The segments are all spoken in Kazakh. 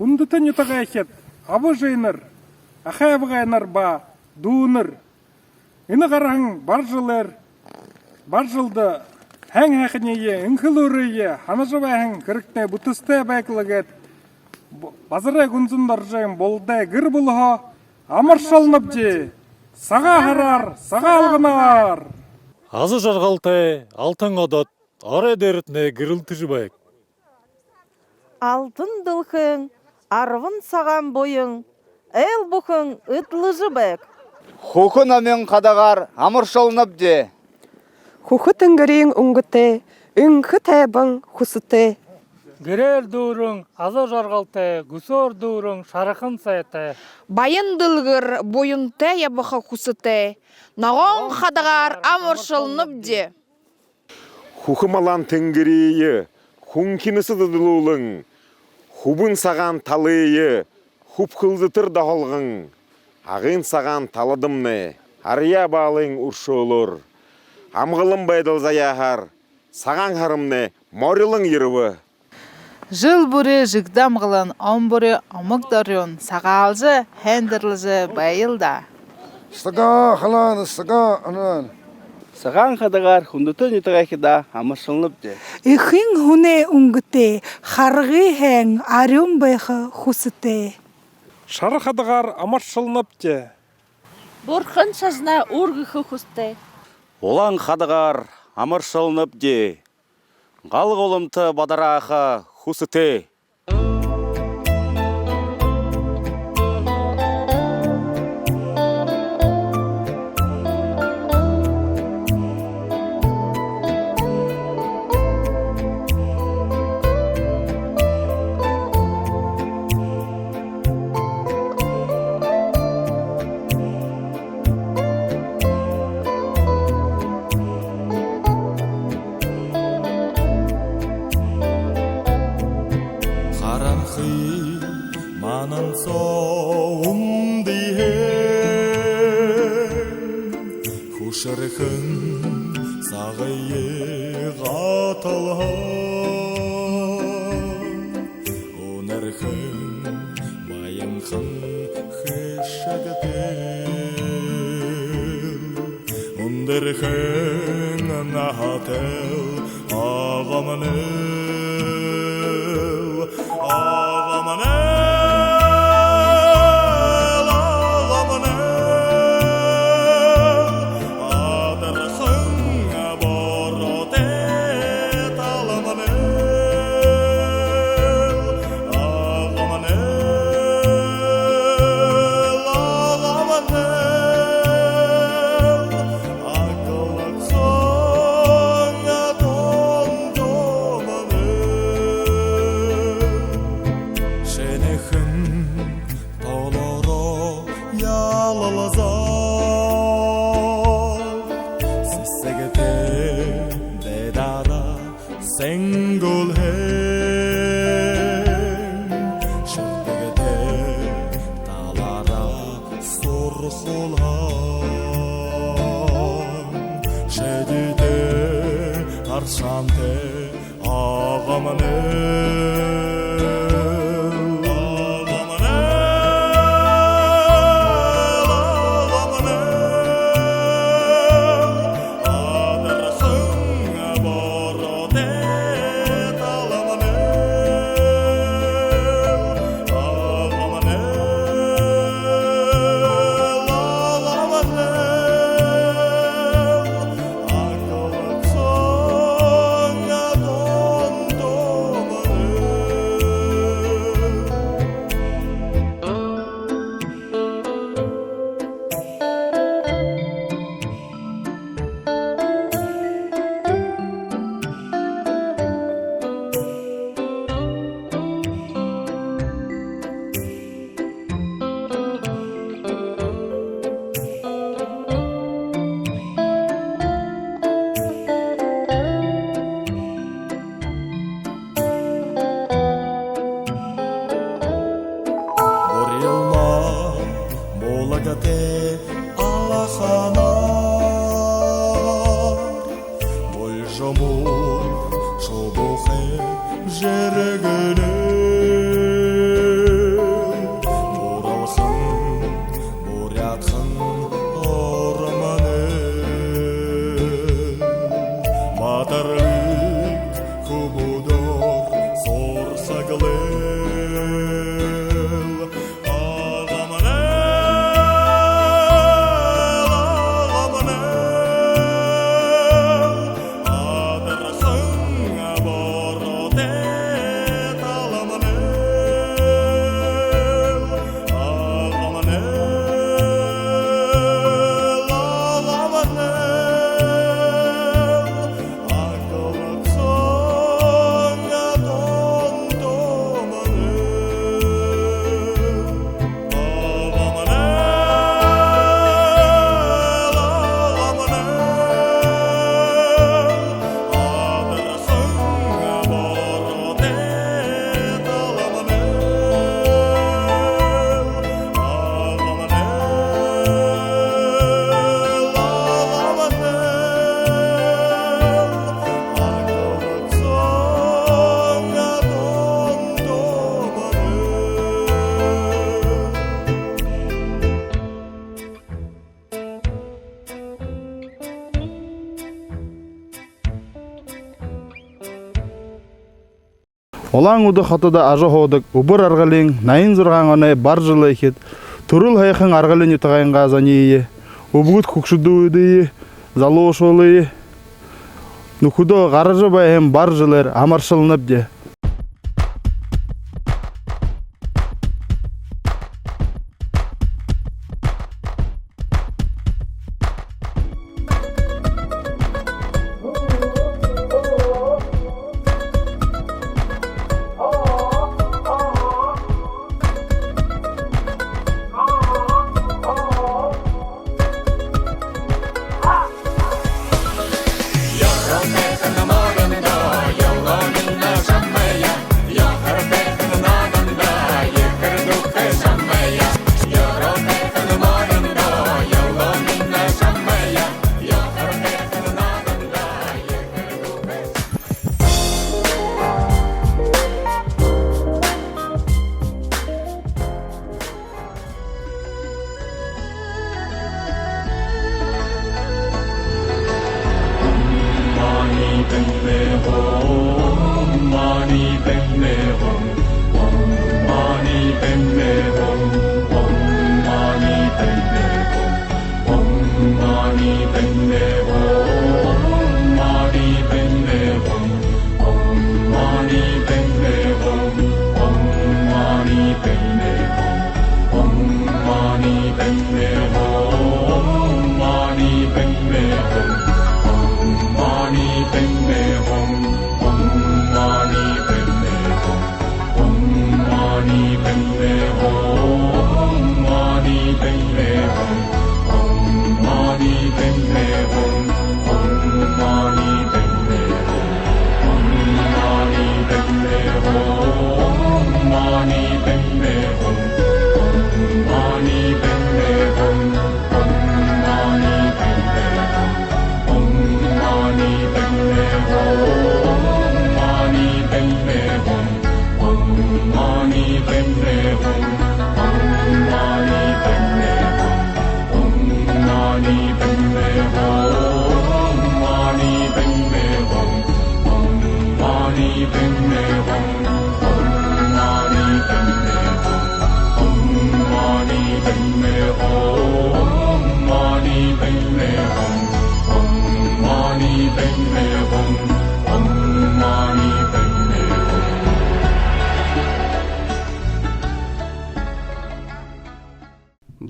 Ундытын ютага эхет, абы жайныр, ахай абығайнар ба, дуыныр. Ины қараң бар жылды, әң әқінеге, үңкіл өрейе, ханажы бәйін кірікне бұтысты бәйкілігет, базырай күнзімдар жайын болдай гір бұлға, амыршалынып же, саға харар, саға алғынар. Азы жарғалтай, алтын қадат, ары дәрітіне гірілті жібайық. Алтын дылқың, арвын саған бойың, әл бұқың ұтлы жібайық. Хукын амен қадағар, амыршалынып же. Хухы түнгірің үңгіте, үңгі тәбің хұсыте. Гірер дұрың, азы жарғалтай, гүсор дұрың, шарықын сайтай. Байын дылғыр, бойын тәйі бұқы хұсыте. Нағын қадағар, амыршылынып де. Хухымалан түнгірейі, хункинысы дұдылуылың, хубын саған талыйы, хуп қылдытыр дағылғың. Ағын саған таладымны, ария балың ұршы олыр. Амғылым байдыл заяғар, саған харымны, морилың еріві. Жыл бүрі жігдам ғылын, он бүрі омық дұрын, сағалжы, хендірлізі байылда. Сыға қалан, сыға анан. Саған қадағар, хүндітін етіғайкіда амыршылынып же. Ихин хуне унгте, харғы хәң арым байқы хусыте. Шарықадығар амыршылынып же. Бұрқын шажына ұрғықы хусте. Олан қадағар, амыршылынып же. Ғалық олымты бадарақы хусыте. Манын соуын дейін, хушырықын сағайы ғатылған, онырқын байынқын хешігітел, ондырқын нағател ағамыныл, ағамыныл. Sengul hen şöptegede dağlara sorğulan şedide arşante ağamını Şobuhe jergene Атырык хубудор сорсаглыл Олаң уды хатыда ажы ходык, убыр аргалың, найын зырғаңаны бар жылы екет, турыл хайқын аргалың ütағайынға зание, убугут кукшудуыдые, залошолые, нухудо гаражы байым бар жылыр амаршылынып де.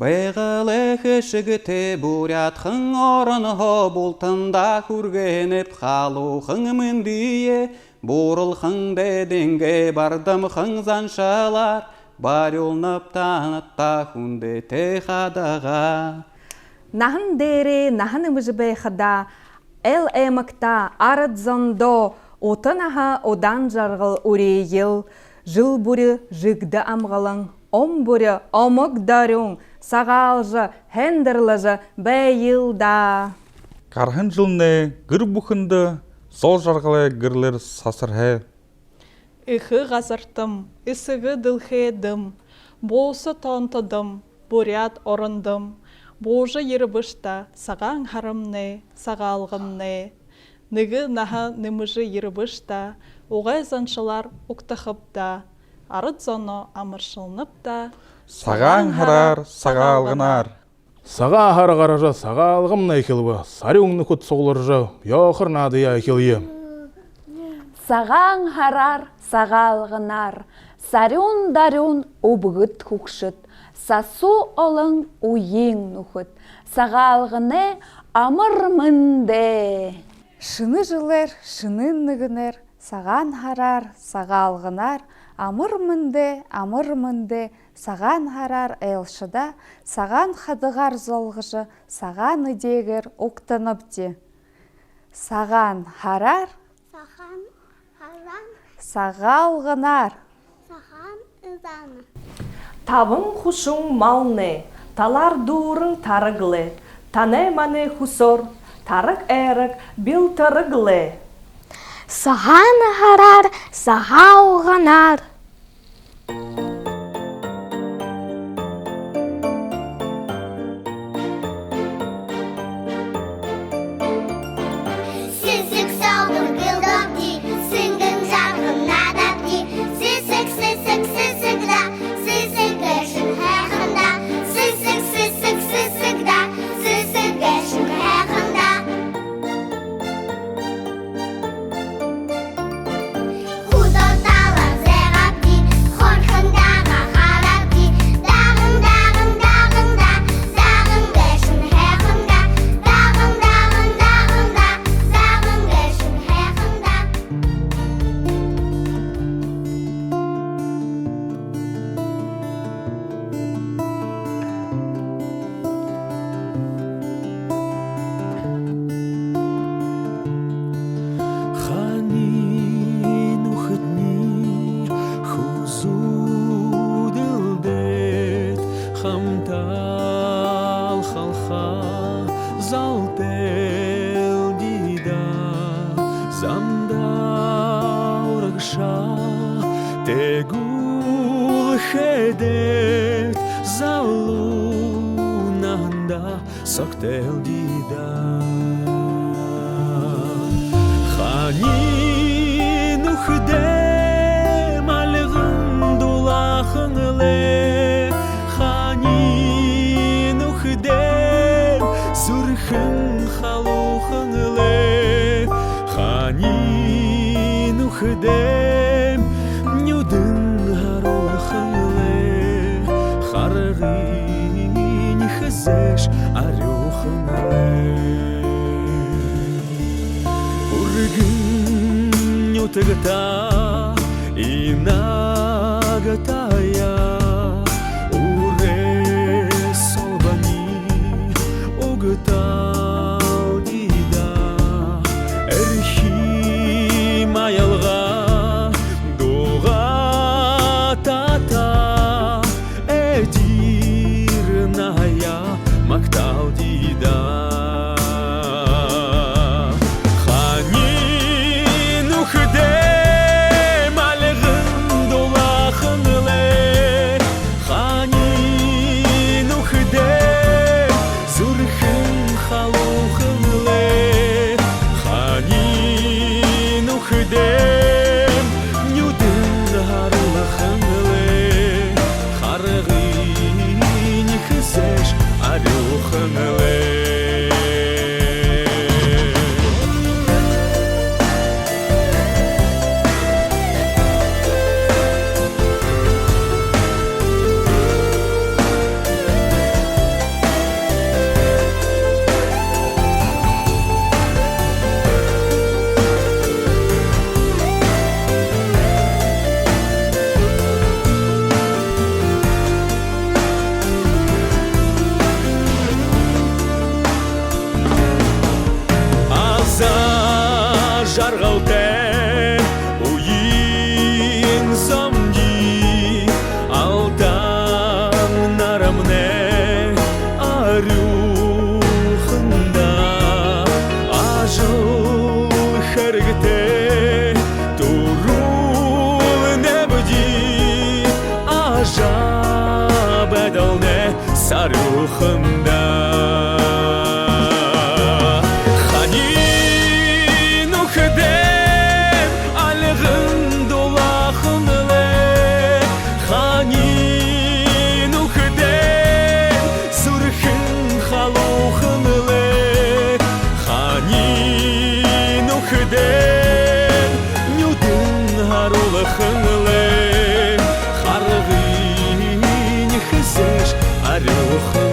Бәйгілі жігіті бурятхың орынғы болтында көргеніп қалуқың міндие, борылқың деденге бардым қыңзаншалар, бар олнып танытта хүнде тейхадаға. Нахын дере, нахын мүжібе қыда, әл әмікта арыдзондо, отынаға одан жарғыл үрейіл, жыл бүрі жігді амғылың, ом бүрі омық дарың, сағалжы, хендірліжі бәйілда. Қархын жылне гір бұхынды, сол жарғылы гірлер сасырхе. Ихы ғазыртым, ісігі дылхедім, болсы тонтыдым, бурят орындым, божы ерібішта, саған харымне, сағалғымне. Ныгы наха нымыжы йырыбышта, оғай заншылар уктахыпта, арыт зоно амыршылныпта. Саған харар, сағалғынар. Саға ахар қаража, сағалғым найкелбі, сарюңны күт соғылыржа, яқыр надыя айкелие. Саған харар, сағалғынар, сарюн-дарюн убғыт хукшыт, сасу олың уйың нұхыт, сағалғыны амырмынде. Шыны жылыр, шыны нығыныр, саған харар, сағалғынар, амырмынде, саған харар әлшыда, саған хадығар золғыжы, саған үдегір оқтаныпте. Саған харар, сағалғынар. Табың хушың малны, талар дурың тарығлы, таны маны хусор, тарық әрік бил тарығлы. Саған харар, сағалғынар. Сарюхында Ханин хыңлы, харғын хызыш арюхлы.